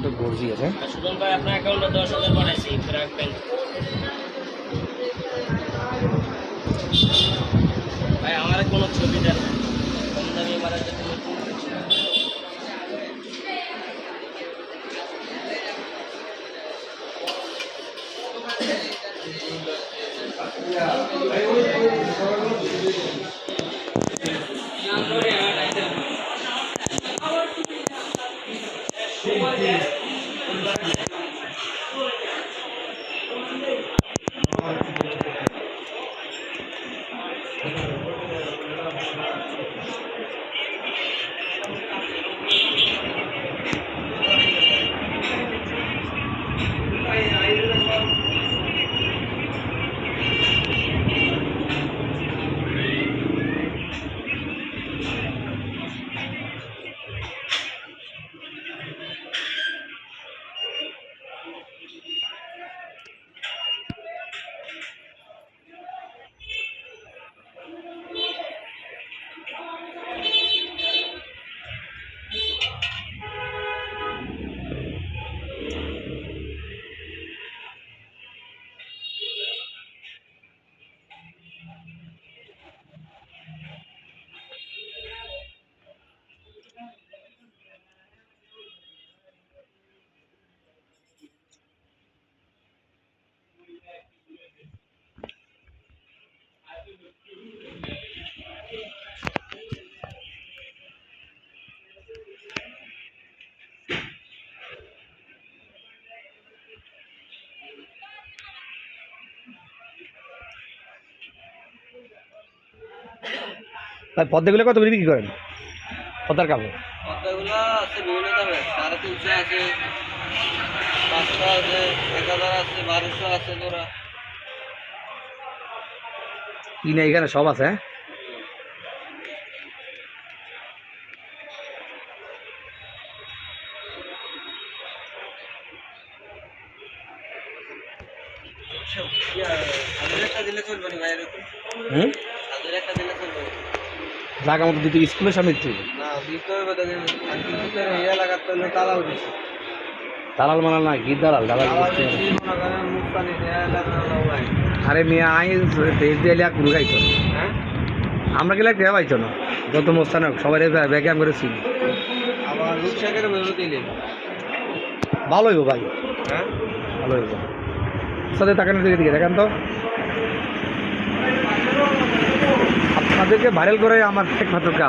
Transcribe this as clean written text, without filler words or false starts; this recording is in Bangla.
তো গর্জি আছে। সুজন ভাই আপনার অ্যাকাউন্টে 10,000 পাঠাইছি রাখবেন ভাই। আমার কোনো ছবি দেন না, কম দামি মারা যেতে ভাই পদ্মাগুলো কত করে বিক্রি করেন? পদ্মার কাপড় পদ্মাগুলো আছে বিভিন্ন দামে, 350 আছে, 500 আছে, 1000 আছে, 1200 আছে জোড়া। কিনে এখানে সব আছে। হ্যাঁ, জায়গা মতো দিতে স্কুলের সামনে দিতে দালাল মালাল না, গির দালাল দালাল। আরে মেয়ে আই দেশ দিয়ে কুড়ু খাইতো, আমরা গেলে কে পাইতো না, যত মোস্তান হোক সবাই ব্যাগে আমি করেছি। ভালো হইব ভাই, ভালো হইব। সাথে তাকানোর দিকে দিকে দেখেন তো, আপনাদেরকে ভাইরাল করে আমার একমাত্র কাজ।